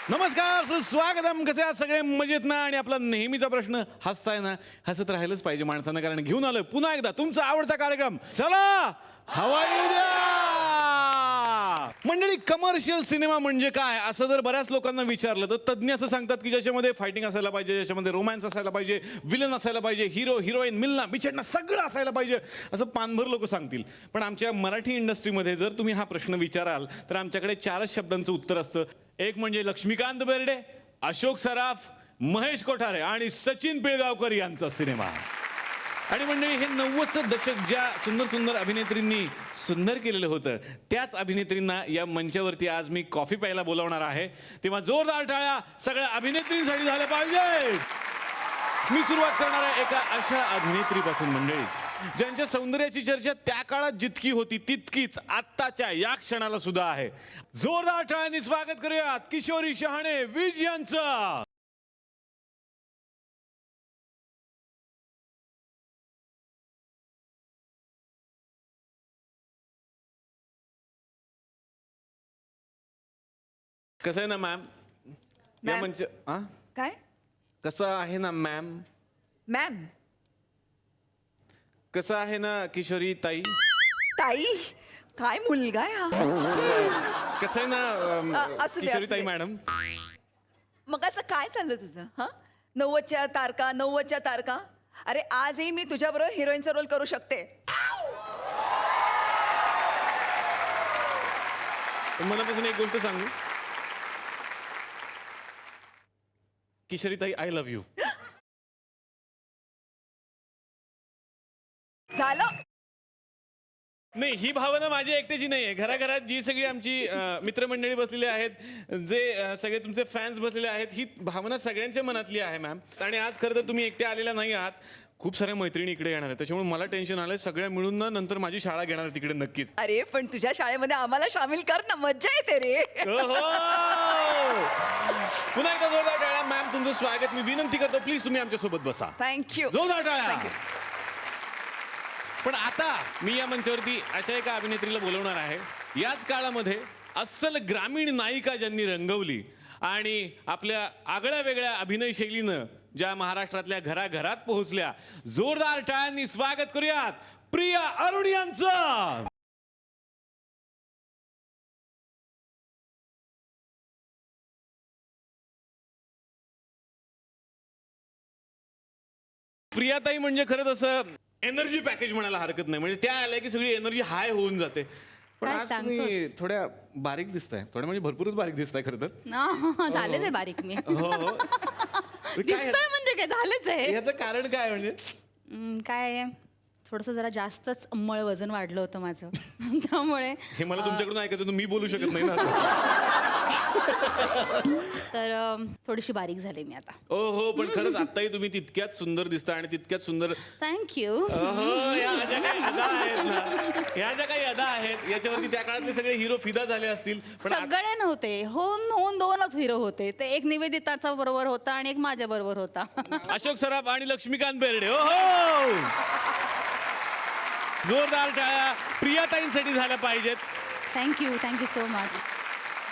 नमस्कार, सुस्वागतम. कसे आहात सगळे? मजेत ना? आणि आपला नेहमीचा प्रश्न, हसताय ना? हसत राहिलंच पाहिजे माणसानं, कारण घेऊन आलोय पुन्हा एकदा तुमचा आवडता कार्यक्रम, चला हवाई द्या. मंडळी, कमर्शियल सिनेमा म्हणजे काय असं जर बऱ्याच लोकांना विचारलं तर तज्ज्ञ असं सांगतात की ज्याच्यामध्ये फायटिंग असायला पाहिजे, ज्याच्यामध्ये रोमॅन्स असायला पाहिजे, विलन असायला पाहिजे, हिरो हिरोईन मिलना बिछडणं सगळं असायला पाहिजे, असं पानभर लोक सांगतील. पण आमच्या मराठी इंडस्ट्रीमध्ये जर तुम्ही हा प्रश्न विचाराल तर आमच्याकडे 4च शब्दांचं उत्तर असतं. एक म्हणजे लक्ष्मीकांत बेर्डे, अशोक सराफ, महेश कोठारे आणि सचिन पिळगावकर यांचा सिनेमा. आणि मंडळी, हे 90चं दशक ज्या सुंदर सुंदर अभिनेत्रींनी सुंदर केलेलं होतं, त्याच अभिनेत्रींना या मंचावरती आज मी कॉफी प्यायला बोलावणार आहे. तेव्हा जोरदार टाळ्या सगळ्या अभिनेत्रींसाठी झाल्या पाहिजे. मी सुरुवात करणार आहे एका अशा अभिनेत्रीपासून मंडळी, ज्यांच्या सौंदर्याची चर्चा त्या काळात जितकी होती तितकीच आत्ताच्या या क्षणाला सुद्धा आहे. जोरदार टाळ्यांनी स्वागत करूयात किशोरी शहाणे विज यांचं. कसं आहे ना मॅम, या मंच काय? कसं आहे ना मॅम, मॅम कसं आहे ना किशोरी ताई, ताई काय मुलगा आहे हा? कसं आहे ना असू दे, किशोरी असू ताई दे. मॅडम. मग असं काय चाललं तुझं? हा, 90च्या तारका, 90च्या तारका. अरे आजही मी तुझ्याबरोबर हिरोईनचा रोल करू शकते. मनापासून एक गोष्ट सांगू, किशोरी ताई, आय लव्ह यू. झालं. नाही, ही भावना माझी एकट्याची नाही आहे. घराघरात जी सगळी आमची मित्रमंडळी बसलेली आहेत, जे सगळे तुमचे फॅन्स बसलेले आहेत, ही भावना सगळ्यांच्या मनातली आहे मॅम. आणि आज खरं तर तुम्ही एकट्या आलेल्या नाही आहात, खूप साऱ्या मैत्रिणी इकडे येणार आहेत. त्याच्यामुळे मला टेन्शन आलंय, सगळ्या मिळून ना नंतर माझी शाळा घेणार आहे तिकडे नक्कीच. अरे पण तुझ्या शाळेमध्ये आम्हाला सामील कर ना, मज्जा येते रे. पुन्हा एकदा जोरदार टाळ्या. मॅम, तुमचं स्वागत. मी विनंती करतो, प्लीज तुम्ही आमच्या सोबत बसा. थँक्यू. जोरदार टाळ्या. थँक्यू. पण आता मी या मंचावरती अशा एका अभिनेत्रीला बोलवणार आहे, याच काळामध्ये अस्सल ग्रामीण नायिका ज्यांनी रंगवली आणि आपल्या आगळ्या वेगळ्या अभिनय शैलीनं ज्या महाराष्ट्रातल्या घराघरात पोहोचल्या. जोरदार टाळ्यांनी स्वागत करूयात प्रिया अरुण यांचं. प्रियाताई म्हणजे खरंच असं एनर्जी पॅकेज म्हणायला हरकत नाही. म्हणजे त्या आल्या की सगळी एनर्जी हाय होऊन जाते. पण काय आज तुम्ही थोड्या बारीक दिसताय, थोड्या म्हणजे भरपूरच बारीक दिसताय खरं तर. झालेच आहे बारीक मी. हो हो. दिसतोय म्हणजे काय, झालेच आहे. याचं कारण काय म्हणजे? काय आहे, थोडंसं जरा जास्तच अंमळ वजन वाढलं होतं माझं. त्यामुळे हे मला तुमच्याकडून ऐकायचं होतं, मी बोलू शकत नाही ना. तर थोडीशी बारीक झाली मी आता. ओ हो, पण खरंच आत्ताही तुम्ही तितक्याच सुंदर दिसता आणि तितक्याच सुंदर. थँक्यू. ह्या ज्या काही अदा आहेत ना, ह्या ज्या काही अदा आहेत याच्यावरती त्या काळातले सगळे हिरो फिदा झाले असतील. पण सगळे नव्हते, होऊन दोनच हिरो होते. ते एक निवेदिताचा बरोबर होता आणि एक माझ्या बरोबर होता. अशोक सराफ आणि लक्ष्मीकांत बेर्डे. ओ हो, जोरदार टाळ्या प्रियाताईंसाठी झाल्या पाहिजेत. Thank you so much.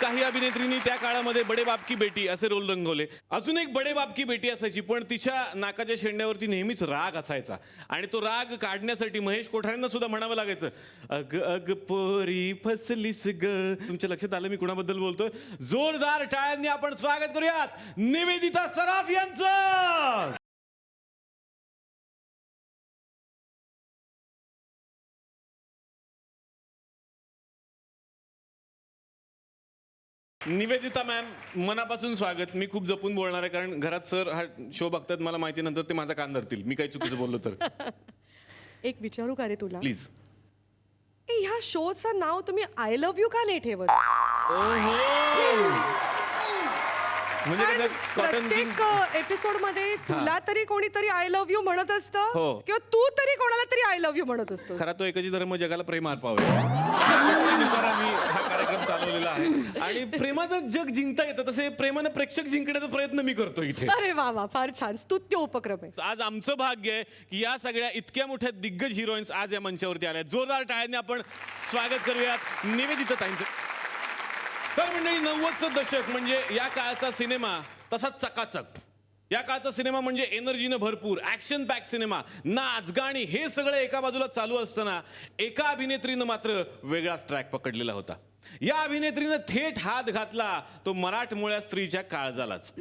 काही अभिनेत्रींनी त्या काळामध्ये बडे बाप की बेटी असे रोल रंगवले. अजून एक बडे बाप की बेटी असायची, पण तिच्या नाकाच्या शेंड्यावरती नेहमीच राग असायचा. आणि तो राग काढण्यासाठी महेश कोठारेंना सुद्धा म्हणावं लागायचं, अग अग पोरी फसलीस ग. तुमच्या लक्षात आलं मी कुणाबद्दल बोलतोय? जोरदार टाळ्यांनी आपण स्वागत करूयात निवेदिता सराफ यांचं. निवेदिता मॅम, मनापासून स्वागत. मी खूप जपून बोलणार आहे, कारण घरात सर हा शो बघतात, मला माहिती, नंतर ते माझा कान धरतील मी काही चुकीचं बोललो तर. एक विचारू का रे तुला? प्लीज. ह्या शोचं नाव तुम्ही आय लव्ह यू का नाही ठेवत? म्हणजे कारण कॉटन प्रत्येक एपिसोड मध्ये तुला तरी कोणीतरी आय लव्ह यू म्हणत असतं हो. किंवा तू तरी कोणाला तरी आय लव्ह यू म्हणत असतो. खरा तो एकच धर्म जगाला प्रेम अर्पावे त्यानुसार आम्ही हा कार्यक्रम चालवलेला आहे. आणि प्रेमाचं जग जिंकता येतं तसे प्रेमानं प्रेक्षक जिंकण्याचा प्रयत्न मी करतो इथे. अरे वा वा, फार छान, स्तुत्य उपक्रम आहे. आज आमचं भाग्य आहे की या सगळ्या इतक्या मोठ्या दिग्गज हिरोईन्स आज या मंचावरती आल्या. जोरदार टाळ्यांनी आपण स्वागत करूयात निवेदिता ताईंचं. तर मंडळी 90चं दशक म्हणजे या काळचा सिनेमा तसाच चकाचक. या काळचा सिनेमा म्हणजे एनर्जीनं भरपूर ऍक्शन पॅक सिनेमा, नाच गाणी हे सगळं एका बाजूला चालू असताना एका अभिनेत्रीनं मात्र वेगळाच ट्रॅक पकडलेला होता. या अभिनेत्रीनं थेट हात घातला तो मराठमोळ्या स्त्रीच्या काळजालाच.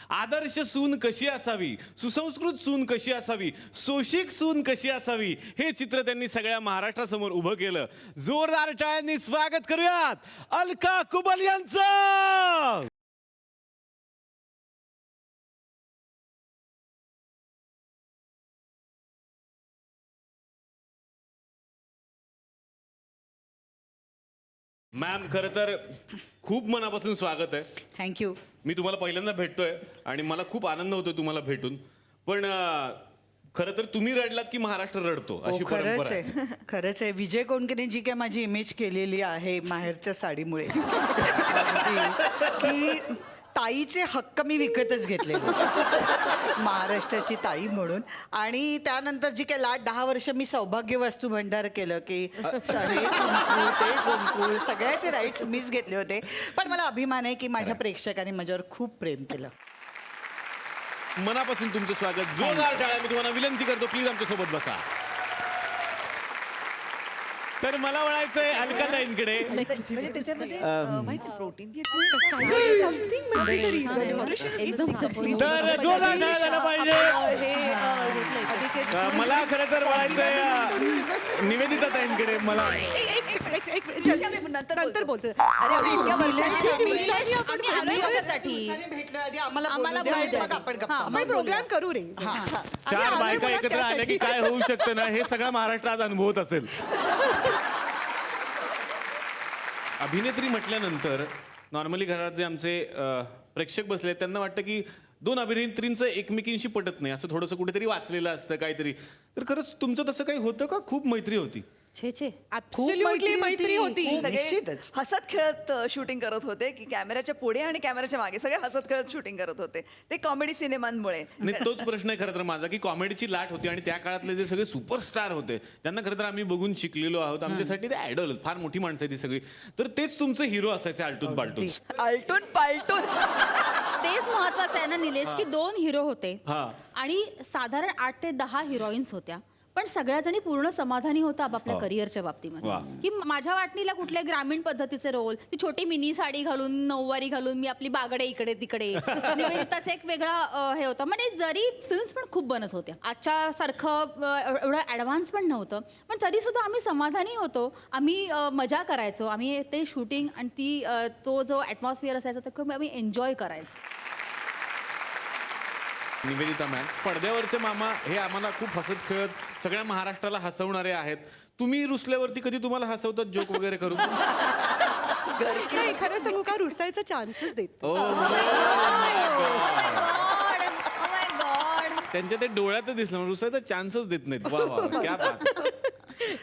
आदर्श सून कशी असावी, सुसंस्कृत सून कशी असावी, सोशिक सून कशी असावी हे चित्र त्यांनी सगळ्या महाराष्ट्रासमोर उभं केलं. जोरदार टाळ्यांनी स्वागत करूयात अलका कुबल यांचं. मॅम खरं तर खूप मनापासून स्वागत आहे. थँक्यू. मी तुम्हाला पहिल्यांदा भेटतोय आणि मला खूप आनंद होतोय तुम्हाला भेटून. पण खरं तर तुम्ही रडलात की महाराष्ट्र रडतो अशी परंपरा खरंच आहे. आहे, खरंच आहे. विजय कोणकने जी काय माझी इमेज केलेली आहे माहेरच्या साडीमुळे की ताईचे हक्क मी विकतच घेतले महाराष्ट्राची ताई म्हणून. आणि त्यानंतर जी काय 10 वर्ष मी सौभाग्य वस्तू भंडार केलं की सारे कुंकू ते कुंकू सगळ्याचे राईट्स मीच घेतले होते. पण मला अभिमान आहे की माझ्या प्रेक्षकांनी माझ्यावर खूप प्रेम केलं. मनापासून तुमचं स्वागत. जोरदार टाळ्या मी तुम्हाला विनंती करतो प्लीज आमच्यासोबत बसा. तर मला वळायचंय अलकाताईंकडे. म्हणजे त्याच्यामध्ये माहिती प्रोटीन एकदम तर जोरदार टाळ्या झाल्या पाहिजे. मला खरं तर वळायचंय निवेदिता ताईंकडे. मला नंतर बोलतो. आम्ही आलोय कशासाठी? भेटलो आधी आम्हाला आम्हाला बोलू द्या, बोलू द्या. मग आपण गप्पा हां, मारू. प्रोग्राम करू रे. चार बायका एकत्र आल्या की काय होऊ शकतं ना हे सगळं महाराष्ट्रात अनुभवत असेल. अभिनेत्री म्हटल्यानंतर नॉर्मली घरात जे आमचे प्रेक्षक बसले त्यांना वाटतं की 2 अभिनेत्रींचं एकमेकींशी पटत नाही असं थोडंसं कुठेतरी वाचलेलं असतं काहीतरी. तर खरंच तुमचं तसं काही होतं का? खूप मैत्री होती? छे छे. Absolutely मैत्री होती. निश्चितच. हसत खेळत शूटिंग करत होते की कॅमेऱ्याच्या पुढे आणि कॅमेऱ्याच्या मागे सगळे हसत खेळत शूटिंग करत होते. ते कॉमेडी सिनेमांमुळे. नाही तोच प्रश्न आहे खरं तर माझा की कॉमेडीची लाट होती आणि त्या काळातले जे सगळे सुपरस्टार होते त्यांना खरं तर आम्ही बघून शिकलेलो आहोत. आमच्यासाठी ते आयडॉल फार मोठी माणसं आहे ती सगळी. तर तेच तुमचे हिरो असायचे आलटून पालटून. आलटून पालटून. तेच महत्वाचं आहे ना निलेश की 2 हिरो होते हा. आणि साधारण 8 ते 10 हिरोईन्स होत्या. पण सगळ्या जणी पूर्ण समाधानी होता आपापल्या हो. करिअरच्या बाबतीमध्ये. वा. की माझ्या वाटणीला कुठल्या ग्रामीण पद्धतीचे रोल, ती छोटी मिनी साडी घालून नऊवारी घालून मी आपली बागडे इकडे तिकडे निवेदिताचा एक वेगळा हे होता. म्हणजे जरी फिल्म्स पण खूप बनत होत्या आजच्या सारखं एवढं ॲडव्हान्स पण नव्हतं पण तरी सुद्धा आम्ही समाधानी होतो. आम्ही मजा करायचो. आम्ही ते शूटिंग आणि तो जो ॲटमॉस्फिअर असायचा ते खूप आम्ही एन्जॉय करायचो. निवेदिता मॅम पडद्यावरचे मामा हे आम्हाला खूप हसत खेळत सगळ्या महाराष्ट्राला हसवणारे आहेत. तुम्ही रुसल्यावरती कधी तुम्हाला हसवतात जोक वगैरे करून? नाही, खरं सांगू का रुसायचा चान्सेस देत. ओ Oh त्यांच्या ते डोळ्यात दिसलं रुसायचा चान्सच देत नाहीत. वा वा क्या बात.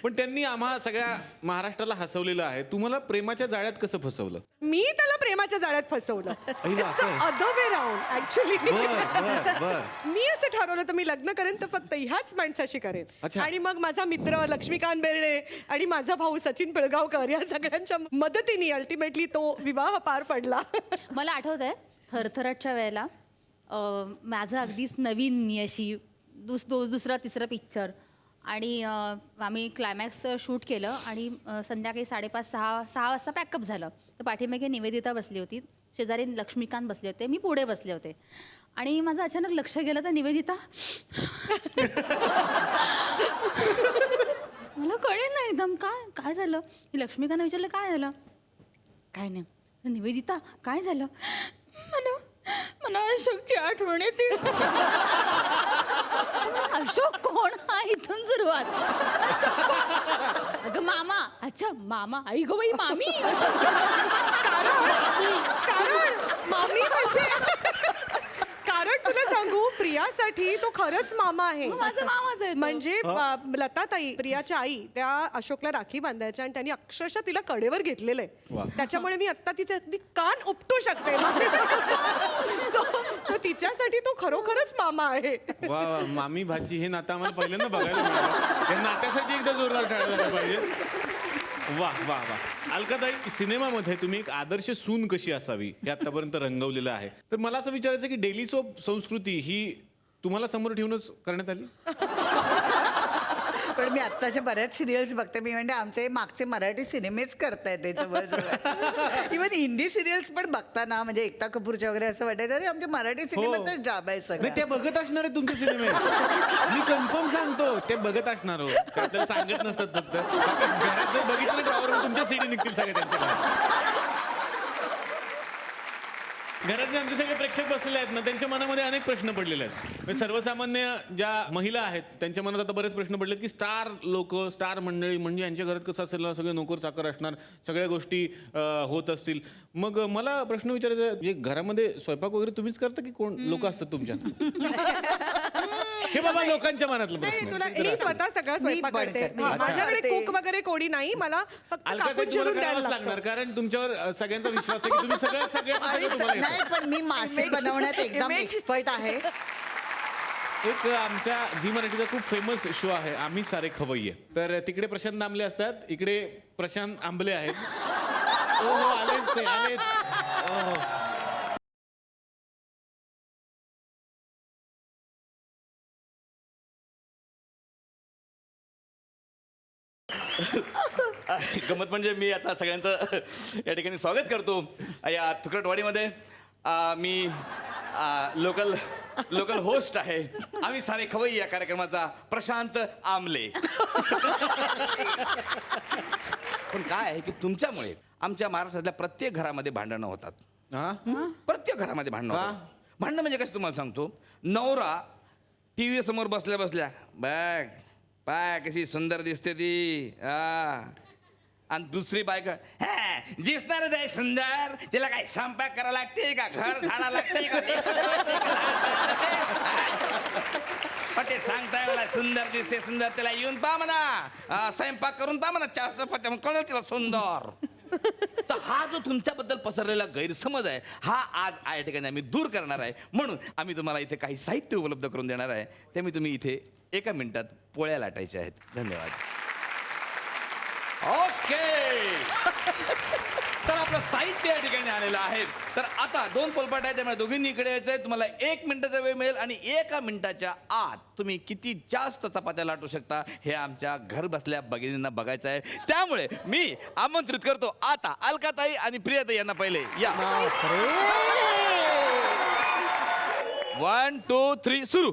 पण त्यांनी आम्हा सगळ्या महाराष्ट्राला हसवलेलं आहे. तुम्हाला प्रेमाच्या जाळ्यात कसं फसवलं? मी त्याला प्रेमाच्या जाळ्यात फसवलं. असं आहे. Other way round actually. बर. मी असं ठरवलं तर मी लग्न करेन तर फक्त ह्याच माणसाशी करेन. अच्छा. आणि मग माझा मित्र लक्ष्मीकांत बेर्डे आणि माझा भाऊ सचिन पिळगावकर या सगळ्यांच्या मदतीने अल्टिमेटली तो विवाह पार पडला. मला आठवतंय थरथरटच्या वेळेला माझं अगदीच नवीन मी अशी दुसरा तिसरा पिक्चर आणि आम्ही क्लायमॅक्स शूट केलं आणि संध्याकाळी 5:30-6 वाजता पॅकअप झालं. तर पाठीमागे निवेदिता बसली होती, शेजारी लक्ष्मीकांत बसले होते, मी पुढे बसले होते आणि माझं अचानक लक्ष गेलं तर निवेदिता मला कळेल नाही एकदम काय झालं. मी लक्ष्मीकांत विचारलं काय झालं. काय नाही. निवेदिता काय झालं. मला अशोकची आठवण येते. अशोक कोण हा इथून सुरुवात. अगं मामा. अच्छा मामा. आई गो बाई मामी. कारण मामी कारण तुला सांगू प्रियासाठी तो खरंच मामा आहे. माझा मामाच आहे तो. म्हणजे लताताई प्रियाच्या आई त्या अशोकला राखी बांधायच्या आणि त्यांनी अक्षरशः तिला कडेवर घेतलेलं आहे. त्याच्यामुळे मी आता तिचे अगदी कान उपटू शकते. सो तिच्यासाठी तो खरोखरच मामा आहे. वा वा मामी भाची हे नातं आम्हाला पहिल्यांदा बघायला मिळालं. या नात्यासाठी एकदा जोरदार टाळ्या झाल्या पाहिजे. वा वा वा. अलकाताई, सिनेमामध्ये तुम्ही एक आदर्श सून कशी असावी हे आतापर्यंत रंगवलेलं आहे. तर मला असं विचारायचं की डेली सोप संस्कृती ही तुम्हाला समोर ठेवूनच करण्यात आली? पण मी आत्ताच्या बऱ्याच सिरियल्स बघते. मी म्हणजे आमचे मागचे मराठी सिनेमेच करतायत ते जवळजवळ. इव्हन हिंदी सिरियल्स पण बघताना म्हणजे एकता कपूरच्या वगैरे असं वाटायचं अरे आमच्या मराठी सिनेमाचाच जॉब आहे नाही, सगळं. ते बघत असणार आहे तुमचे सिनेमे. मी कन्फर्म सांगतो ते बघत असणार हो. काय त्याला सांगत नसतात फक्त. घरात जर बघितलं त्यावर तुमच्या सीडी निघतील सगळे त्यांच्या. घरात जे आमचे सगळे प्रेक्षक बसलेले आहेत ना त्यांच्या मनामध्ये अनेक प्रश्न पडलेले आहेत. म्हणजे सर्वसामान्य ज्या महिला आहेत त्यांच्या मनात आता बरेच प्रश्न पडलेत की स्टार लोक, स्टार मंडळी म्हणजे यांच्या घरात कसं असेल, सगळे नोकर चाकर असणार, सगळ्या गोष्टी होत असतील. मग मला प्रश्न विचारायचा आहे, घरामध्ये स्वयंपाक वगैरे तुम्हीच करता की कोण लोक असतात तुमच्या? हे बाबा लोकांच्या मनातलं नाही, प्रश्न तुला आहे. मी स्वतः सगळा स्वयंपाक पण करते. करते. हा, अच्छा. माझ्याकडे कुक वगैरे कोणी नाही. मला फक्त अलकाताई, कापून तुम्हाला चिरून द्यायला करावंच लागणार लागतं. कारण तुमच्यावर सगळ्यांचा विश्वास आहे की तुम्ही सगळं आणि तुम्हाला येतं. नाही पण मी मासे बनवण्यात एकदम image- एक्सपर्ट आहे. एक आमच्या झी मराठीचा खूप फेमस शो आहे आम्ही सारे खवय्ये. तर तिकडे प्रशांत आंबले असतात, इकडे प्रशांत आंबले आहेत. हो हो, आलेच ते आलेच. ओहो. गमत म्हणजे मी आता सगळ्यांचं या ठिकाणी स्वागत करतो या तुकडटवाडीमध्ये. मी लोकल होस्ट आहे आम्ही सारे खवई या कार्यक्रमाचा प्रशांत आमले. पण काय आहे की तुमच्यामुळे आमच्या महाराष्ट्रातल्या प्रत्येक घरामध्ये भांडणं होतात. हा? प्रत्येक घरामध्ये भांडणं का? होतात. भांडणं म्हणजे कसं तुम्हाला सांगतो. नवरा टी व्ही समोर बसल्या बसल्या बघ पाय कशी सुंदर दिसते ती आणि दुसरी बायका दिसणारच आहे सुंदर, तिला काय स्वयंपाक करायला लागते का, घर झाडा लागते का, पण ते सांगताय मला सुंदर दिसते सुंदर, तिला येऊन पहा म्हणा, स्वयंपाक करून पहा म्हणा, 4 चपात्या कळलं तिला सुंदर. तर हा जो तुमच्याबद्दल पसरलेला गैरसमज आहे हा आज या ठिकाणी आम्ही दूर करणार आहे. म्हणून आम्ही तुम्हाला इथे काही साहित्य उपलब्ध करून देणार आहे. ते मी तुम्ही इथे 1 मिनिटात पोळ्या लाटायच्या आहेत. धन्यवाद. ओके. तर आपलं साहित्य या ठिकाणी आलेलं आहे. तर आता 2 पोलपाट आहे त्यामुळे दोघींनी इकडे यायचं आहे. तुम्हाला 1 मिनिटाचा वेळ मिळेल आणि 1 मिनिटाच्या आत तुम्ही किती जास्त चपात्या लाटू शकता हे आमच्या घर बसल्या भगिनींना बघायचं आहे. त्यामुळे मी आमंत्रित करतो आता अलकाताई आणि प्रियाताई यांना पहिले या. 1 2 3 सुरू.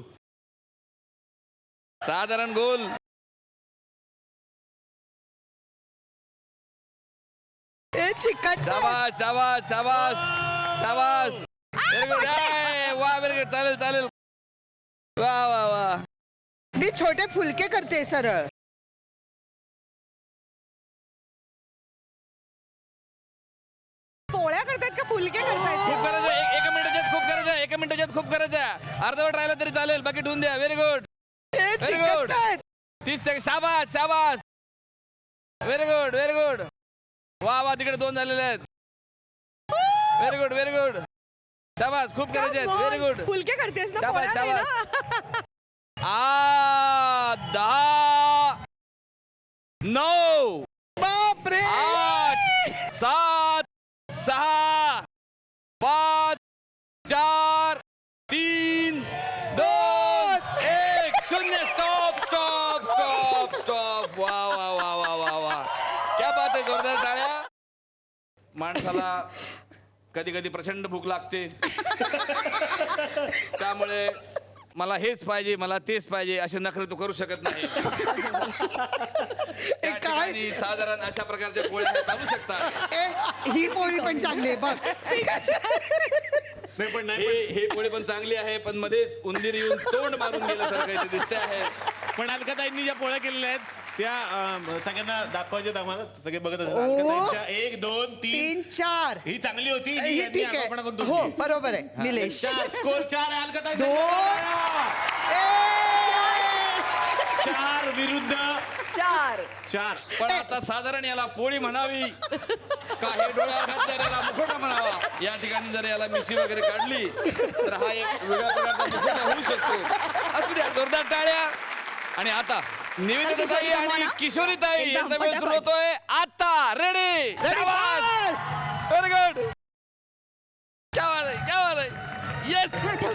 साधारण गोल. चिकट शाबास शाबास शाबास शाबास. Very good. वा व्हेरी गुड. चालेल चालेल. वा वा वा. मी छोटे फुलके करते सरळ. पोळ्या करतायत का फुलके करतायत? खूप गरज आहे. 1 मिनिटाच्यात खूप गरज आहे. 1 मिनिटाच्यात खूप गरज आहे. अर्धवट राहिला तरी चालेल. बाकी ठेवून द्या. Very good. Very good. 30 second. शाबास शाबास. Very good very good. वा वा. तिकडे 2 झालेले आहेत. Very good very good. शाबास. खूप गरज आहेत. Very good. फुलके करतेस ना, शाबास पोळ्या नाही शाबास. ना? 10 9 बापरे 8 7 6 5 4 3 2 1 0. Stop stop stop stop. वा वा वा वा वा वा. क्या बात आहे. जोरदार टाळ्या. माणसाला कधी कधी प्रचंड भूक लागते त्यामुळे मला हेच पाहिजे मला तेच पाहिजे असे नखरे तू करू शकत नाही. त्या ठिकाणी साधारण अशा प्रकारच्या पोळ्या चालू शकतात. ही पोळी पण चांगली आहे बघ. नाही पण नाही हे पोळी पण चांगली आहे पण मध्येच उंदीर येऊन तोंड मारून गेल्यासारखं इथे दिसते आहे. पण अलकाताईंनी ज्या पोळ्या केलेल्या आहेत त्या सगळ्यांना दाखवायच्यात आम्हाला. सगळे बघत असतात. अलकाताईंच्या 1 2 3 4 ही चांगली होती. जी ही यांनी ठीक आहे. आगाऊपणा करून हो तोडली. बरोबर आहे निलेश. स्कोर 4 आहे. अलकाताई 4 विरुद्ध 4. पण आता साधारण याला पोळी म्हणावी का हे डोळ्यावर घातल्यावर याला मुखोटा म्हणावा. या ठिकाणी जर याला मिशी वगैरे काढली तर हा एक वेगळ्या प्रकारचा मुखोटा होऊ शकतो. असू द्या. जोरदार टाळ्या. आणि आता निवेदिता ताई किशोरी, आणि come on, किशोरी ताई एकदम यांचा वेळ सुरू पटापट. होतोय आता. Ready very good. क्या बात आहे, क्या बात आहे. येस, ठेव.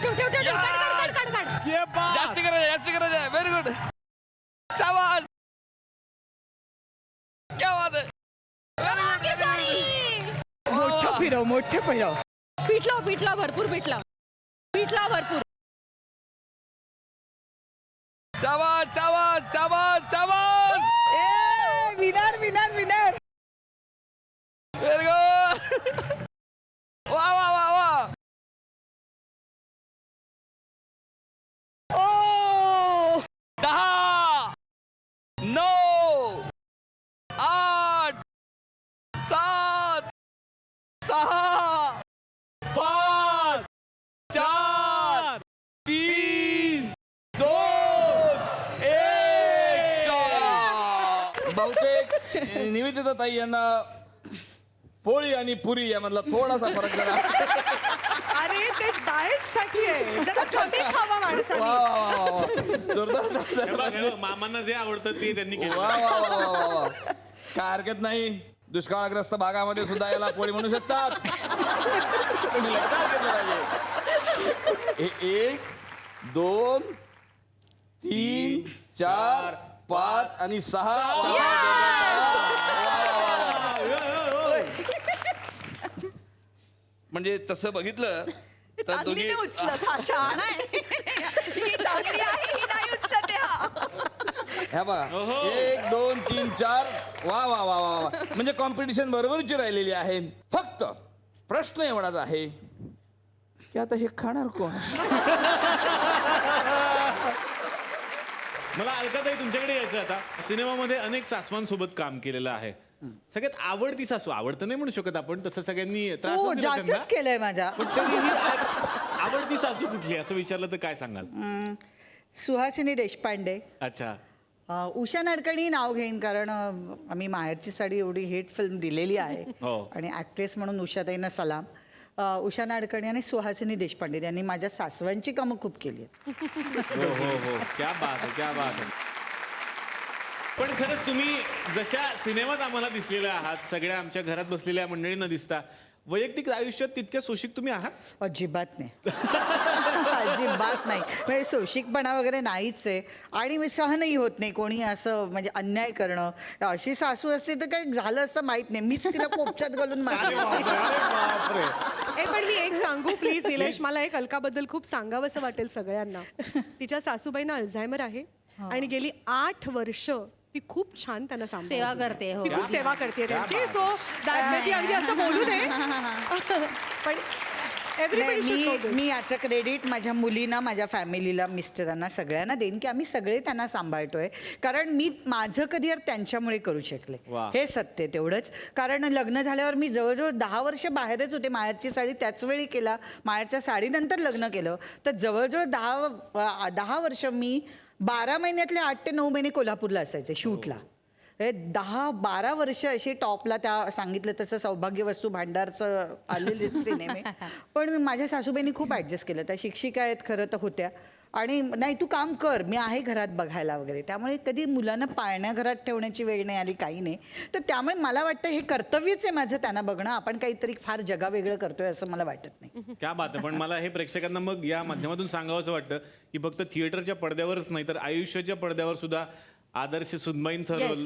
काढ. ये बात. जास्ती गरज आहे. Very good. शाबास. क्या बात आहे. मोठं फिरव. पिठला भरपूर पिठला भरपूर. शाबास शाबास शाबास शाबास. Winner very good. वा वा वा वा. ओ 10 9 8 7 6 5 4 3 2 1 बहुतेक निवेदिता ताई यांना पोळी आणि पुरी यामधला थोडासा फरक झाला. अरे ते डाएट साठी आहे जरा कमी खावा माणसाने. वा वा वा वा. जोरदार. मामांना जे आवडतं ते त्यांनी केलं. वा वा वा वा वा वा. काय हरकत नाही. दुष्काळग्रस्त भागामध्ये सुद्धा याला पोळी म्हणू शकतात. तुम्ही लक्षात घेतलं पाहिजे. 1 2 3 4 5 आणि 6. म्हणजे तसं बघितलं तर चांगली दोघी नाही उचलत हा शहाणा आहे. ही चांगली आहे ही नाही उचलत आहे हा. ह्या बघा 1 2 3 4. वा वा वा वा वा. म्हणजे कॉम्पिटिशन बरोबरची राहिलेली आहे. फक्त प्रश्न एवढाच आहे की आता हे खाणार कोण. मला अलकाताई तुमच्याकडे यायचं आता. सिनेमामध्ये अनेक सासवांसोबत काम केलेलं आहे. सगळ्यात आवडती सासू, आवडतं नाही म्हणू शकत आपण, तसं सगळ्यांनी त्रास हो दिला त्यांना. जाचच केलंय माझ्या. पण तरीही आवडती सासू कुठली असं विचारलं तर काय सांगाल? सुहासिनी देशपांडे. अच्छा. उषा नाडकर्णी नाव घेईन कारण आम्ही माहेरची साडी एवढी हिट फिल्म दिलेली आहे हो. आणि ॲक्ट्रेस म्हणून उषाताईंना सलाम. उषा नाडकर्णी आणि सुहासिनी देशपांडे यांनी माझ्या सासवांची कामं खूप केली आहेत. हो क्या बात आहे, क्या बात आहे. पण खरंच तुम्ही जशा सिनेमात आम्हाला दिसलेल्या आहात, सगळ्या आमच्या घरात बसलेल्या मंडळींना दिसता, वैयक्तिक आयुष्यात तितक्या सोशिक तुम्ही आहात? अजिबात नाही. अजिबात नाही. म्हणजे सोशिकपणा वगैरे नाहीच आहे आणि मी सहनही होत नाही कोणी असं म्हणजे अन्याय करणं. अशी सासू असते तर काही झालं असतं माहित नाही. मीच तिला पोपच्यात घालून मारली असती. ए पण मी एक सांगू प्लीज निलेश, मला एक अलकाबद्दल खूप सांगावंसं वाटेल सगळ्यांना. तिच्या सासूबाईंना अल्झायमर आहे आणि गेली 8 वर्ष ती खूप छान त्यांना सांभाळते. सेवा करते, हो. ती खूप सेवा करते त्यांची. सो ती अगदी असं बोलू दे पण everybody should know this. मी याचं क्रेडिट माझ्या मुलींना, माझ्या फॅमिलीला, मिस्टरांना, सगळ्यांना देईन की आम्ही सगळे त्यांना सांभाळतोय. कारण मी माझं करिअर त्यांच्यामुळे करू शकले. वा. हे सत्य आहे तेवढंच. कारण लग्न झाल्यावर मी जवळजवळ 10 वर्ष बाहेरच होते. माहेरची साडी त्याच वेळी केला, माहेरच्या साडीनंतर लग्न केलं. तर जवळजवळ 10 वर्ष मी 12 महिन्यातले 8 ते 9 महिने कोल्हापूरला असायचे शूटला. 10-12 वर्ष अशी टॉपला त्या सांगितलं तसं सौभाग्यवस्तू भांडारचं आलेले सिनेमे. पण माझ्या सासूबाईंनी खूप ॲडजस्ट केलं. त्या शिक्षिका आहेत खरं तर होत्या आणि नाही तू काम कर, मी आहे घरात बघायला वगैरे. त्यामुळे कधी मुलांना पाळण्या घरात ठेवण्याची वेळ नाही आली, काही नाही. तर त्यामुळे मला वाटतं हे कर्तव्यच आहे माझं त्यांना बघणं. आपण काहीतरी फार जगावेगळं करतोय असं मला वाटत नाही. क्या बात आहे. पण मला हे प्रेक्षकांना मग या माध्यमातून सांगावंसं वाटतं की फक्त थिएटरच्या पडद्यावरच नाही तर आयुष्याच्या पडद्यावर सुद्धा आदर्श सुनबाईंचा रोल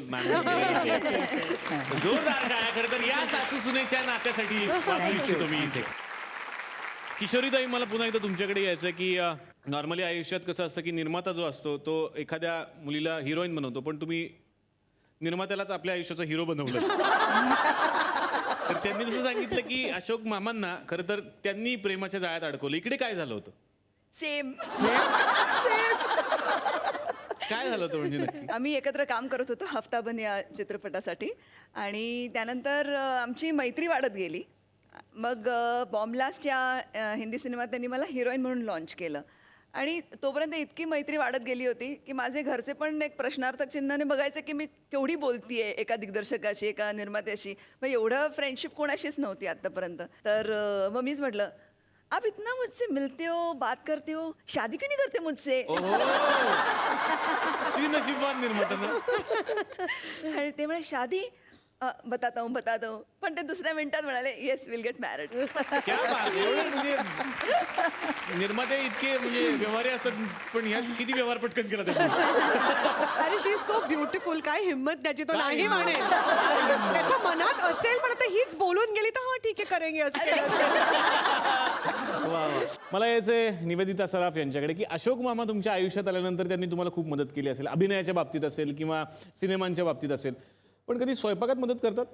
जोरदार काय खरं तर या सासू सुनेच्या नात्यासाठी वापरू इच्छितो मी इथे. किशोरीताई, मला पुन्हा एकदा तुमच्याकडे यायचं आहे की नॉर्मली आयुष्यात कसं असतं की निर्माता जो असतो तो एखाद्या मुलीला हिरोईन बनवतो, पण तुम्ही निर्मात्यालाच आपल्या आयुष्याचा हिरो बनवलं. तर त्यांनी जसं सांगितलं की अशोक मामांना खरं तर त्यांनी प्रेमाच्या जाळ्यात अडकवलं. इकडे काय झालं होतं? सेम. काय झालं होतं म्हणजे नक्की? आम्ही एकत्र काम करत होतो हफ्ताबन या चित्रपटासाठी आणि त्यानंतर आमची मैत्री वाढत गेली. मग बॉम्बलास्टच्या हिंदी सिनेमात त्यांनी मला हिरोईन म्हणून लॉन्च केलं आणि तोपर्यंत इतकी मैत्री वाढत गेली होती की माझे घरचे पण एक प्रश्नार्थक चिन्हाने बघायचे की मी केवढी बोलतीये एका दिग्दर्शकाशी, एका निर्मात्याशी. मग एवढं फ्रेंडशिप कोणाशीच नव्हती आत्तापर्यंत. तर मग मीच म्हटलं आप इतना मुझसे मिलते हो, बात करते हो, शादी क्यों नहीं करते मुझसे? ती नशीबवान निर्माता ना. आणि ते म्हणे शादी बताता हूँ पण ते दुसऱ्या मिनिटात म्हणाले येस विल गेट मॅरिड. क्या बात आहे. एवढं म्हणजे निर्माते इतके म्हणजे व्यवहारी असतात पण ह्या किती व्यवहार पटकन केला त्यांनी. अरे शी इज सो ब्युटिफुल. काय हिंमत त्याची, तो काय नाही हिंमत? म्हणेल. त्याच्या मनात असेल पण आता हीच बोलून गेली तर हा ठीक आहे करेंगे असं केलं असेल. वा वा. मला यायचंय निवेदिता सराफ यांच्याकडे की अशोक मामा तुमच्या आयुष्यात आल्यानंतर त्यांनी तुम्हाला खूप मदत केली असेल, अभिनयाच्या बाबतीत असेल किंवा सिनेमांच्या बाबतीत असेल, पण कधी स्वयंपाकात मदत करतात?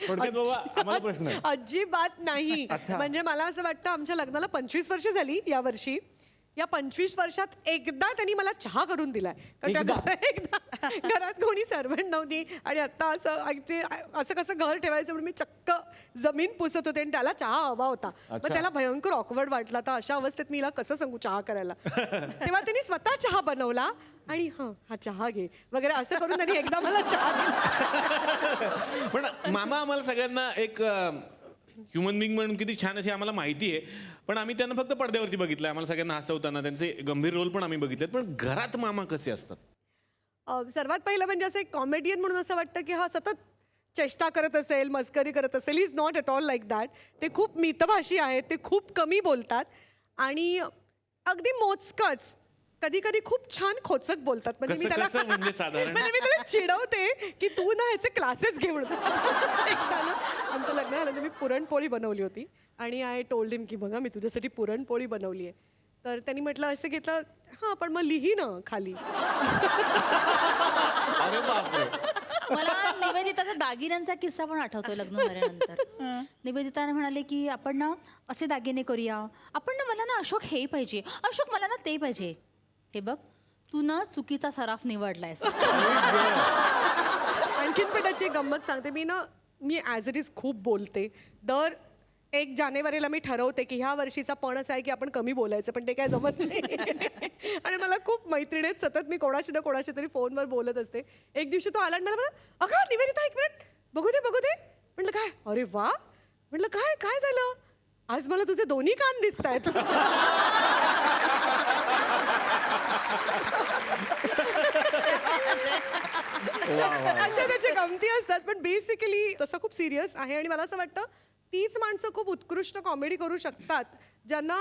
थोडक्यात बाबा आम्हाला प्रश्न आहे. अजिबात नाही. म्हणजे मला असं वाटतं आमच्या लग्नाला 25 वर्ष झाली या वर्षी. या 25 वर्षात एकदा त्यांनी मला चहा करून दिलाय. कारण त्या एकदा घरात कोणी सर्वंट नव्हती आणि आता असं कसं घर ठेवायचं म्हणून मी चक्क जमीन पुसत होते आणि त्याला चहा हवा होता. मग त्याला भयंकर ऑकवर्ड वाटला. तर अशा अवस्थेत मी हिला कसं सांगू चहा करायला. तेव्हा त्यांनी स्वतः चहा बनवला आणि हा चहा घे वगैरे असं करून त्यांनी एकदा मला चहा दिला. पण मामा आम्हाला सगळ्यांना एक ह्युमन बिंग म्हणून किती छान आहे हे आम्हाला माहिती आहे, पण आम्ही त्यांना फक्त पडद्यावरती बघितलं. आम्हाला सगळ्यांना हसवताना त्यांचे गंभीर रोल पण आम्ही बघितलेत. पण घरात मामा कसे असतात? सर्वात पहिलं म्हणजे असं एक कॉमेडियन म्हणून असं वाटतं की हा सतत चेष्टा करत असेल, मस्करी करत असेल. Is not at all like that. ते खूप मितभाषी आहेत, ते खूप कमी बोलतात आणि अगदी मोजकंच कधी कधी खूप छान खोचक बोलतात. म्हणजे मी त्याला कसं म्हणजे साधारण? म्हणजे मी त्याला चिडवते की तू ना ह्याचे क्लासेस घेऊन. एकदा ना आमचं लग्न झालं तर मी पुरणपोळी बनवली होती आणि आय टोल्ड हिम की बघा मी तुझ्यासाठी पुरणपोळी बनवली आहे. तर त्यांनी म्हटलं असं घेतलं हां पण मग लिही ना खाली. अरे बापरे. मला निवेदिताचा दागिन्यांचा किस्सा पण आठवतोय लग्न झाल्यानंतर. निवेदिताने म्हणाले की आपण ना असे दागिने करूया, आपण ना मला ना अशोक हे पाहिजे, अशोक मला ना ते पाहिजे. हे बघ तू ना चुकीचा सराफ निवडलायस. आणखीन पण त्याची गंमत सांगते. मी ॲज इट इज खूप बोलते. दर 1 जानेवारीला मी ठरवते की ह्या वर्षीचा पण असा आहे की आपण कमी बोलायचं, पण ते काय जमत नाही. आणि मला खूप मैत्रिणी आहेत, सतत मी कोणाशी ना कोणाशी तरी फोनवर बोलत असते. एक दिवशी तो आला आणि मला म्हणा अगं निवेदिता 1 मिनिट बघू दे. म्हटलं काय? अरे वा. म्हटलं काय काय झालं? आज मला तुझे दोन्ही कान दिसत आहेत. अशा त्याच्या गमती असतात. पण बेसिकली तसं खूप सिरियस आहे आणि मला असं वाटतं तीच माणसं खूप उत्कृष्ट कॉमेडी करू शकतात ज्यांना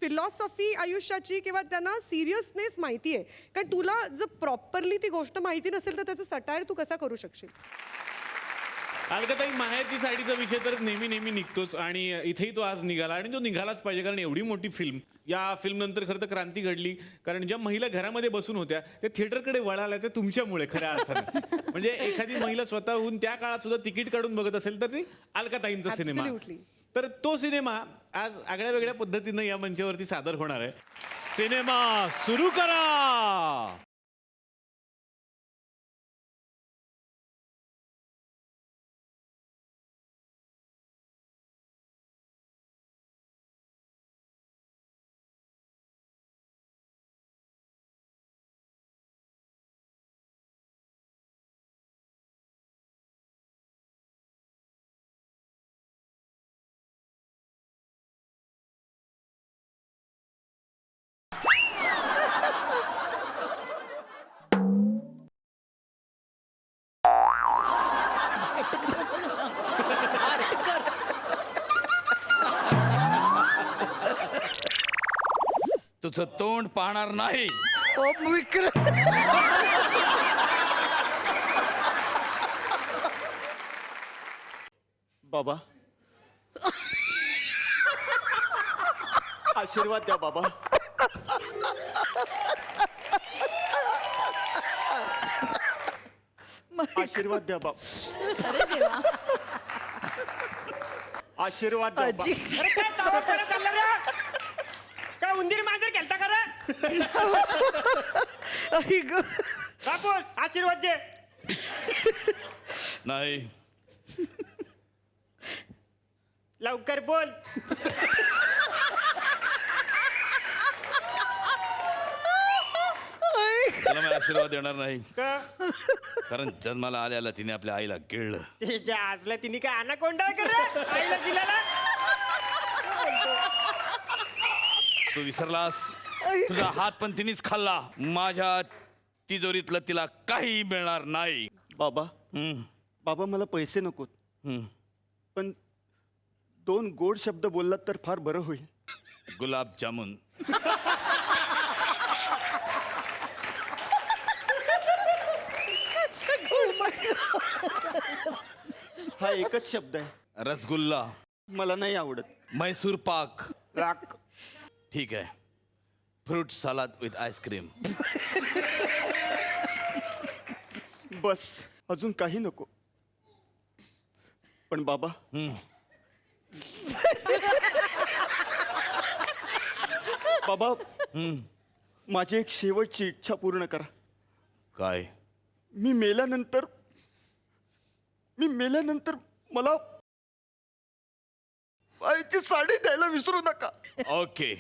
फिलॉसॉफी आयुष्याची किंवा त्यांना सिरियसनेस माहिती आहे. कारण तुला जर प्रॉपरली ती गोष्ट माहिती नसेल तर त्याचं सटायर तू कसा करू शकशील. अलकाताई, माहेरची साडीचा विषय तर नेहमी नेहमी निघतोच आणि इथेही तो आज निघाला आणि तो निघालाच पाहिजे. कारण एवढी मोठी फिल्म, या फिल्म नंतर खरं तर क्रांती घडली. कारण ज्या महिला घरामध्ये बसून होत्या त्या थिएटरकडे वळाल्या त्या तुमच्यामुळे खऱ्या अर्थाने. म्हणजे एखादी महिला स्वतःहून त्या काळात सुद्धा तिकीट काढून बघत असेल तर ती अलकाताईंचा सिनेमा. Absolutely. तर तो सिनेमा आज आगळ्या वेगळ्या पद्धतीनं या मंचावरती सादर होणार आहे. सिनेमा सुरू करा. तुझं तोंड पाहणार नाही. बाबा आशीर्वाद द्या बाबा. आशीर्वाद द्या बाबा. अरे देवा. आशीर्वाद द्या बाबा. काय उंदीर मांजर केलता का रे? कापूस आशीर्वाद दे. नाही. लवकर बोल. त्याला मी आशीर्वाद देणार नाही. का? कारण जन्माला आल्याला तिने आपल्या आईला गिळलं. तिच्या आजला तिने काय अनाकोंडा आहे का रे? आईला दिलेला तू विसरलास तुझा हात पण तिनेच खाल्ला. माझ्या तिजोरीतलं तिला काही मिळणार नाही. बाबा हम्म, बाबा मला पैसे नकोत, हम्म. पण 2 गोड शब्द बोललात तर फार बरं होईल. गुलाबजामुन. हा एकच शब्द आहे, रसगुल्ला. मला नाही आवडत. मैसूर पाक. राख. ठीक आहे. Fruit salad with ice cream. बस, अजून काही नको. पण बाबा बाबा माझी एक शेवटची इच्छा पूर्ण करा. काय? मी मेल्यानंतर मला आईची साडी द्यायला विसरू नका. ओके.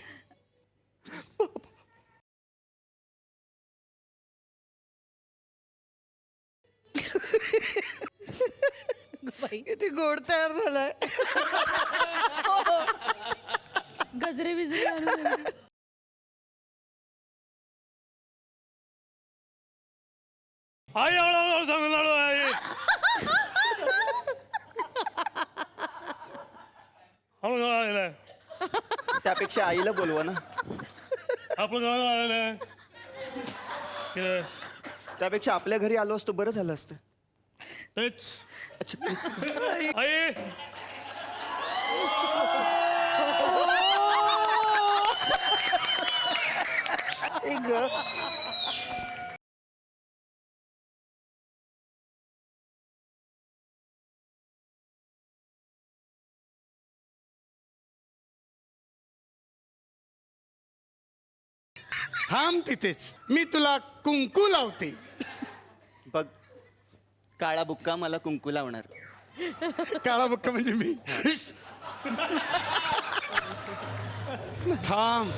किती गोड तयार झालाय. गजरे बिजरे घालून. आई तामिळनाडू आहे. त्यापेक्षा आईला बोलवा ना. आपण त्यापेक्षा आपल्या घरी आलो असतो बरं झालं असतं. तेच. अच्छा तेच. आई थांब तिथेच, मी तुला कुंकू लावते. बघ, काळा बुक्का मला कुंकू लावणार. काळा बक्का म्हणजे मी. थांब,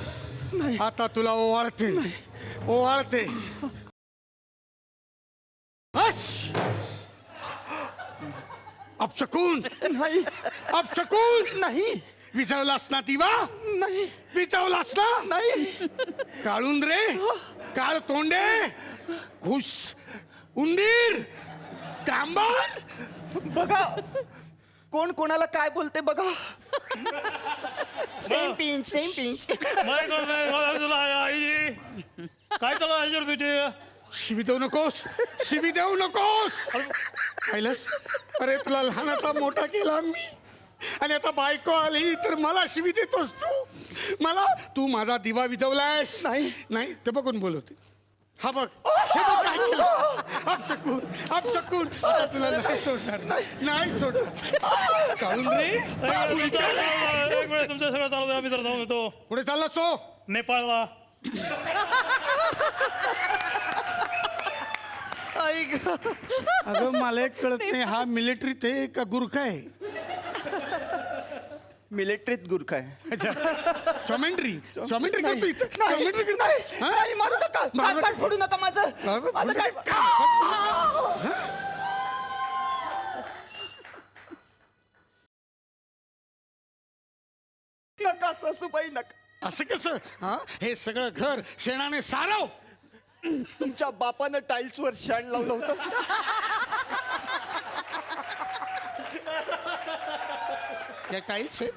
आता तुला ओवाळते. ओवाळते. अपशकून नाही अपशकून. नाही विझवलास ना दिवा. नाही विझवलास ना. नाही. काळून रे, काळ तोंडे, घुस, उंदीर, कांबार. बघा कोण कोणाला काय बोलते बघा. Same pinch same pinch. काय चालू तुझे? शिवी देऊ नकोस, शिवी देऊ नकोस. पाहिलंस, अरे तुला लहानाचा मोठा केला मी, आणि आता बायको आली तर मला शिवी देतोस तू. मला तू माझा दिवा विझवलायस. नाही. नाही ते बघून बोलवते. हा बघ, हे बघ काय केलं. अपशकून अपशकून. आता तुला नाही सोडणार, नाही सोडणार. काढून रे. एक वेळ तुमच्या सगळं चालू आम्ही जर जाऊन येतो पुढे चालला सो नेपाळला. अगं मला एक कळत नाही, हा मिलिटरीत आहे का गुरखा आहे? मिलिटरीत गुरखा आहे. चॉमेंट्री चॉमेंट्री करतो इथं. नाही, चॉमेंट्री करतो. नाही, हा? नाही, मारू नका. मारू कान फोडू नका माझं. माझं काय नका सासूबाई नका. असं कसं? हा, हे सगळं घर शेणाने सारव. तुमच्या बापानं टाईल्स वर शाण लावलं होतं. या टाईल्स आहेत.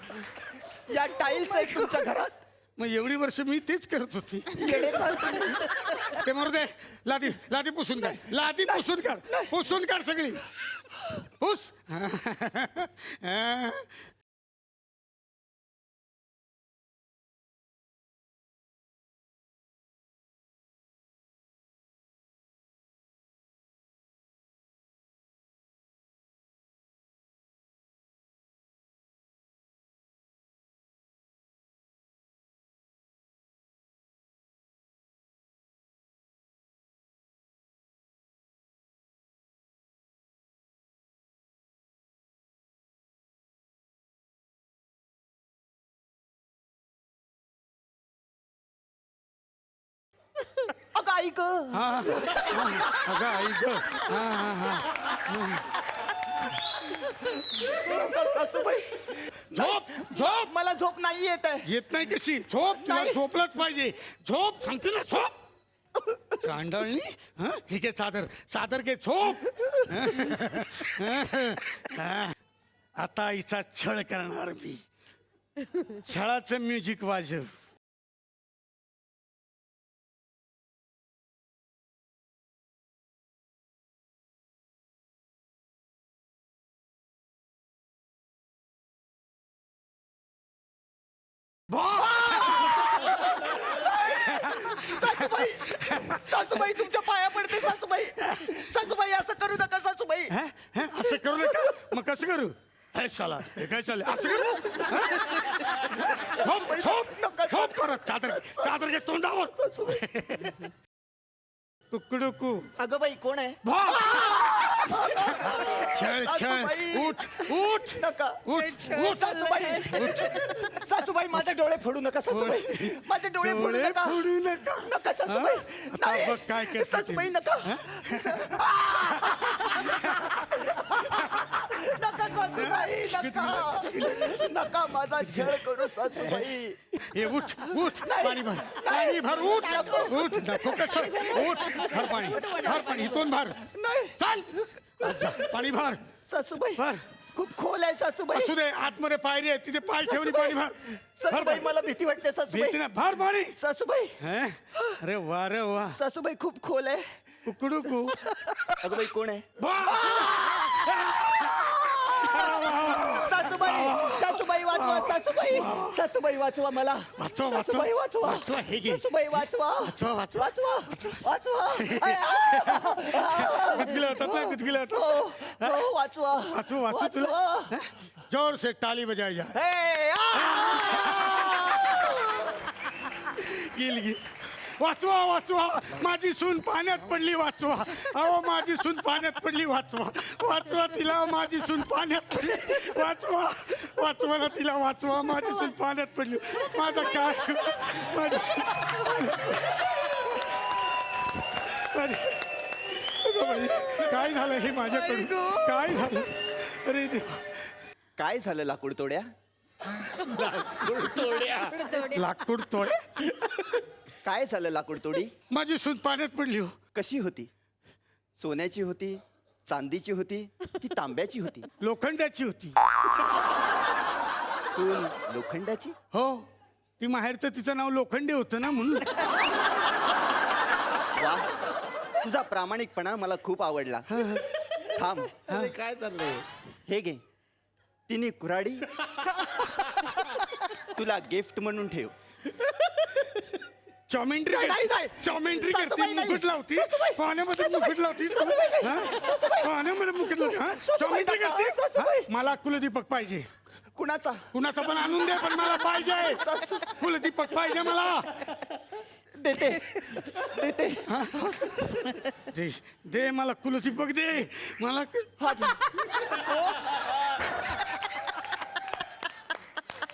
या टाईल्स आहेत तुमच्या घरात. मग एवढी वर्ष मी तेच करत होती. येडे चालते. ते मरू दे. लादी लादी पुसून काढ. लादी पुसून काढ. पुसून काढ सगळी. पुस. अगं आई ग. अगं आई ग. नका सासूबाई. झोप झोप मला झोप नाही येत आहे. येत नाही कशी झोप तुला नाही. झोपलंच पाहिजे झोप सांगते ना झोप चांडळणी हं? ठीक आहे चादर घे झोप आता हिचा छळ करणार मी छळाचं म्युझिक वाजव सासूबाई सासूबाई तुमच्या पाया पडते सासूबाई. सासूबाई असं करू नका सासूबाई. हं? हं? असं करू नका मग कसं करू हे साला हे काय चाललंय असं करू झोप झोप झोप परत चादर घे तोंडावर कुकडुकू अगं बाई कोण आहे? छळ सासूबाई. उठ उठ नका. उठ उठ सासूबाई सासूबाई माझे डोळे फोडू नका सासूबाई. माझे डोळे फोडू डोळे नका. फोडू नका नका सासूबाई. हं? आता नाही. बघ काय करते ते. सासूबाई नका. नका सासूबाई नका. नका माझा छळ करू सासूबाई. हे उठ पाणी भर उठ नको कसं उठ भर पाणी इथून भर नाही चाल पाणी भर सासूबाई भर. खूप खोल आहे सासूबाई. असू दे आतमध्ये पायरी आहे तिथे पाय ठेवून पाणी भर सासूबाई मला भीती वाटते भीती सासूबाई. ना भर पाणी सासूबाई हं? अरे वा सासूबाई खूप खोल आहे. कुकडुकू अगं बाई कोण आहे? वाचवा सासूबाई वाचवा सासूबाई वाचवा मला. सासूबाई वाचवा हे घे सासूबाई वाचवा वाचवा वाचवा गुदगुल्या होतात हो, वाचवा वाचू तुला जोर से ताली बजाई जा हे, गिल वाचवा माझी सून पाण्यात पडली वाचवा अहो माझी सून पाण्यात पडली वाचवा तिला माझी सून पाण्यात पडली वाचवा ना तिला वाचवा माझी सून पाण्यात पडली माझा काय माझी सून काय झालं हे माझ्याकडून काय झालं अरे देवा काय झालं लाकूड तोड्या? लाकूड तोड काय झालं लाकूड तोडी? माझी सून पाण्यात पडली हो कशी होती? सोन्याची होती, चांदीची होती की तांब्याची होती? लोखंडाची होती सून लोखंडाची? हो ती माहेरचं तिचं नाव लोखंडे होतं ना म्हणून वा तुझा प्रामाणिकपणा मला खूप आवडला. थांब काय चाललंय? हे घे तिने कुऱ्हाडी तुला गिफ्ट म्हणून ठेव. चॉमेंट्री करते मुकुट लावती पाण्यामध्ये मुकुट लावती पाण्यामध्ये मुकुट लावती चॉमेंट्री करते मला कुलदीपक पाहिजे. कुणाचा? कुणाचा पण आणून दे पण मला पाहिजे कुलदीपक पाहिजे मला देते दे मला कुलदीपक दे मला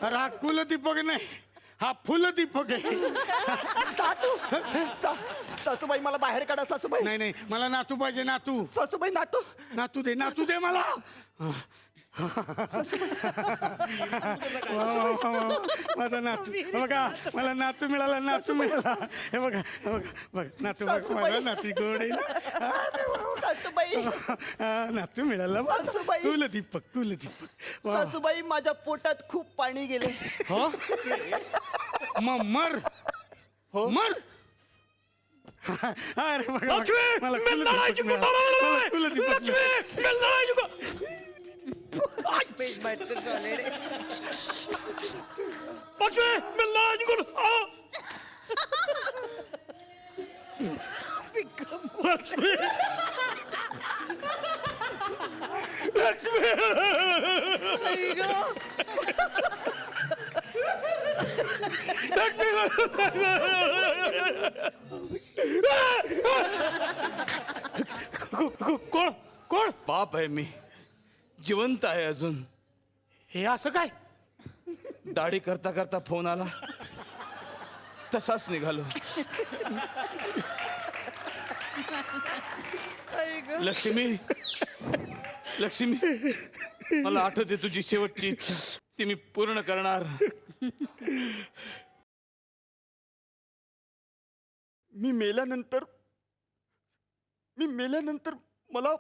अरे हा कुलदीपक नाही हा फुलदीपक आहे. सासूबाई मला बाहेर काढा सासूबाई. नाही मला नातू पाहिजे नातू सासूबाई नातू दे मला माझा नातू बघा मला नातू मिळाला हे बघा नातू माझा नातू गोड सासूबाई नातू मिळाला सासूबाई. कुलदीपक सासूबाई माझ्या पोटात खूप पाणी गेले. हो मग मर हो मर अरे बघा मला कुलदीपक मिळाला कुलदीपक कोण बाप आहे मी जिवंत आहे अजून. हे असं काय दाढी करता करता फोन आला तसाच निघालो. लक्ष्मी मला आठवते तुझी शेवटची इच्छा. ती मी पूर्ण करणार. मी मेल्यानंतर मला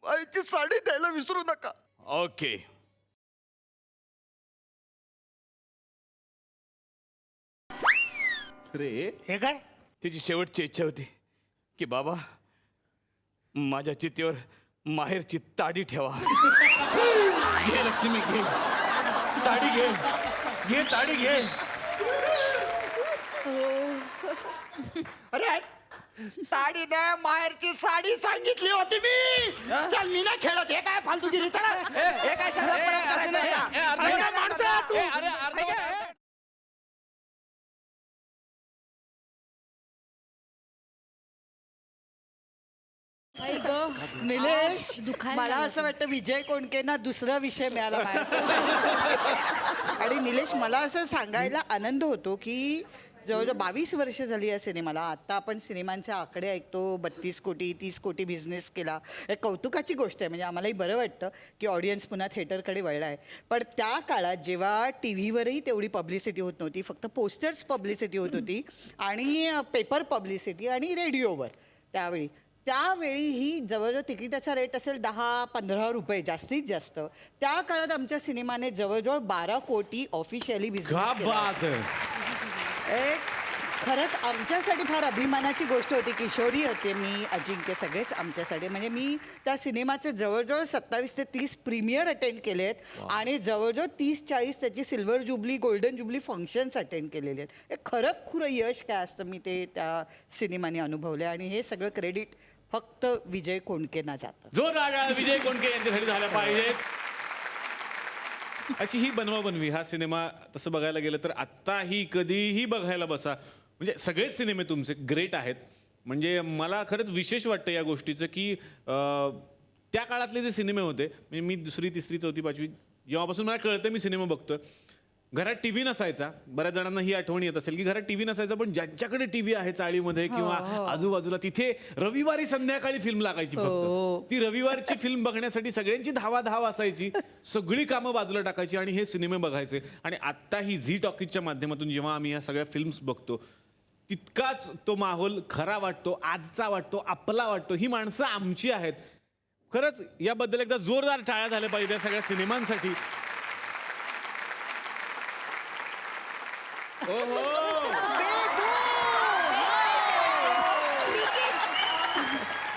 आईची साडी द्यायला विसरू नका. ओके. रे हे काय तिची शेवटची इच्छा होती की बाबा माझ्या चितेवर माहेरची ताडी ठेवा. घे लक्ष्मी घे ताडी घे घे ताडी घे. अरे ताडी द्या माहेरची साडी सांगितली होती मी. चल मी ना खेळत. हे काय फालतूगिरी. चला हे काय सगळं परत करायचं आहे का? अरे काय माणसं आहे तू? निलेश मला असं वाटतं विजय कोणकेंना दुसरा विषय मिळाला माहेरच्या साडीसाठी. आणि निलेश मला असं सांगायला आनंद होतो की जवळजवळ 22 वर्ष झाली या सिनेमाला. आता आपण सिनेमांचे आकडे ऐकतो, 32 कोटी 30 कोटी बिझनेस केला. हे कौतुकाची गोष्ट आहे. म्हणजे आम्हालाही बरं वाटतं की ऑडियन्स पुन्हा थिएटरकडे वळला आहे. पण त्या काळात जेव्हा टी व्हीवरही तेवढी पब्लिसिटी होत नव्हती, फक्त पोस्टर्स पब्लिसिटी होत होती आणि पेपर पब्लिसिटी आणि रेडिओवर त्यावेळी ही जवळजवळ तिकिटाचा रेट असेल 10-15 रुपये जास्तीत जास्त. त्या काळात आमच्या सिनेमाने जवळजवळ 12 कोटी ऑफिशियली बिझनेस केला. एक खरंच आमच्यासाठी फार अभिमानाची गोष्ट होती. किशोरी होते, मी, अजिंक्य, सगळेच आमच्यासाठी. म्हणजे मी त्या सिनेमाचे जवळजवळ 27 ते 30 प्रीमियर अटेंड केले आहेत आणि जवळजवळ 30-40 त्याची silver jubilee, golden jubilee functions attend केलेले आहेत. हे खरं खुरं यश काय असतं मी ते त्या सिनेमाने अनुभवले आणि हे सगळं क्रेडिट फक्त विजय कोणकेंना जातं. जोरदार विजय कोणके यांच्यासाठी झाल्या पाहिजेत. अशी ही बनवाबनवी हा सिनेमा तसं बघायला गेलं तर आत्ताही कधीही बघायला बसा. म्हणजे सगळेच सिनेमे तुमचे ग्रेट आहेत. म्हणजे मला खरंच विशेष वाटतं या गोष्टीचं की त्या काळातले जे सिनेमे होते, म्हणजे मी 2री, 3री, 4थी, 5वी जेव्हापासून मला कळतं मी सिनेमा बघतोय. घरात टी व्ही नसायचा. बऱ्याच जणांना ही आठवण येत असेल की घरात टी व्ही नसायचा, पण ज्यांच्याकडे टी व्ही आहे चाळीमध्ये किंवा आजूबाजूला, तिथे रविवारी संध्याकाळी फिल्म लागायची. फक्त ती रविवारची फिल्म बघण्यासाठी सगळ्यांची धाव असायची. सगळी कामं बाजूला टाकायची आणि हे सिनेमे बघायचे. आणि आत्ताही झी टॉकीजच्या माध्यमातून जेव्हा आम्ही ह्या सगळ्या फिल्म्स बघतो, तितकाच तो माहोल खरा वाटतो, आजचा वाटतो, आपला वाटतो. ही माणसं आमची आहेत. खरंच याबद्दल एकदा जोरदार टाळ्या झाल्या पाहिजे या सगळ्या सिनेमांसाठी.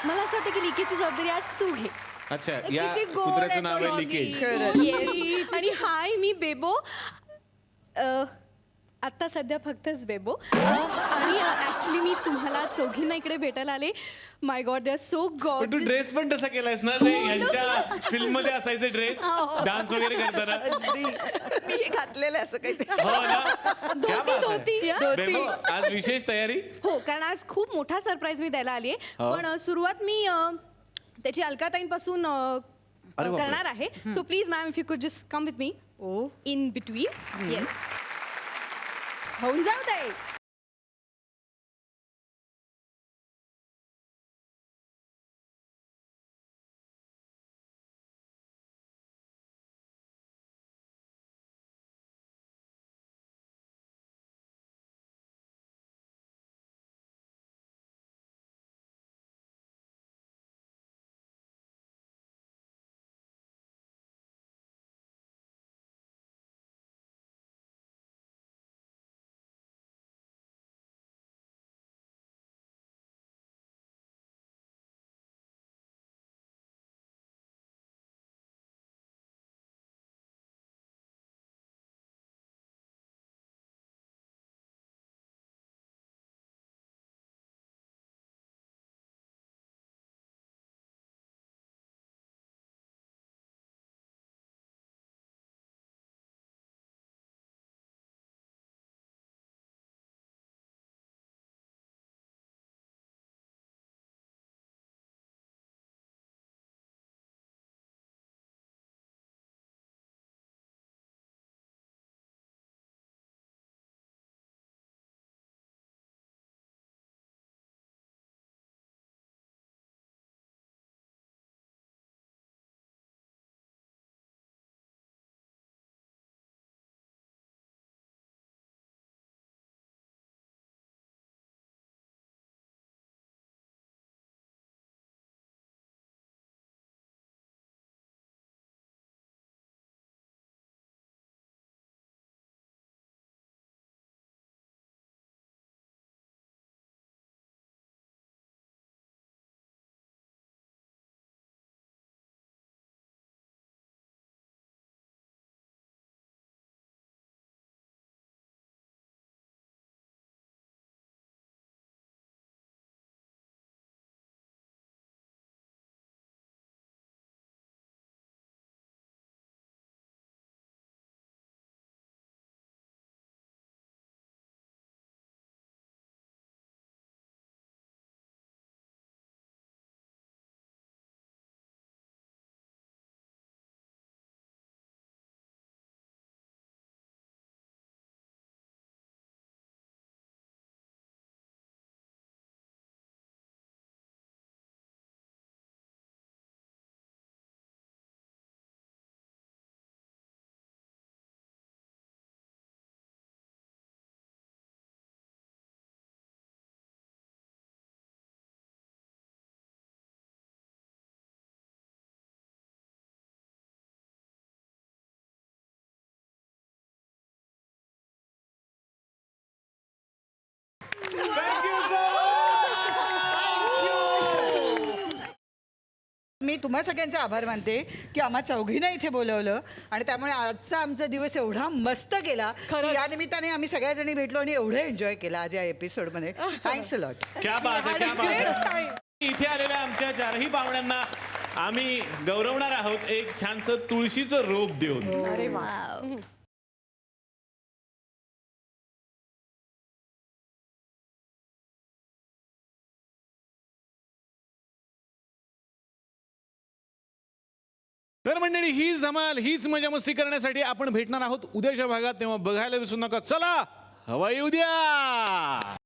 मला असं वाटतं की लिकेजची जबाबदारी आज तू घे. अच्छा, या किती गोड कुत्र्याचं आहे नाव तो आहे doggy. लिकेज. आणि हाय, मी बेबो. आत्ता सध्या फक्तच बेबो. आणि ऍक्च्युली मी तुम्हाला चौघींना इकडे भेटायला आले. माय गॉड, दे आर सो पण तू गॉड. ड्रेस पण तसा केलायस ना, ते यांच्या फिल्म मध्ये असायचे ड्रेस डान्स वगैरे करताना. मी हे घातलेलं आहे असं काहीतरी. हो ना. क्या बात आहे. धोती. बेबो, आज विशेष तयारी. हो, कारण आज खूप मोठा सरप्राईज मी द्यायला आली आहे. हो. पण सुरुवात मी त्याची अलकाताईंपासून बापरे. करणार आहे. So please ma'am, if you could just come with me in between. Yes, होऊन जाऊ दे. तुम्हा सगळ्यांचे आभार मानते की आम्हा चौघींना इथे बोलवलं आणि त्यामुळे आजचा आमचा दिवस एवढा मस्त गेला की या निमित्ताने आम्ही सगळ्याजणी भेटलो आणि एवढं एन्जॉय केलं आज या एपिसोडमध्ये. Thanks a lot. क्या बात आहे, क्या बात आहे. इथे आलेल्या आमच्या चारही पाहुण्यांना आम्ही गौरवणार आहोत एक छानसं तुळशीचं रोप देऊन. अरे वा. तर मंडळी हीच धमाल हीच मजा मस्ती करण्यासाठी आपण भेटणार आहोत उद्याच्या भागात. तेव्हा बघायला विसरू नका. चला हवाई उद्या.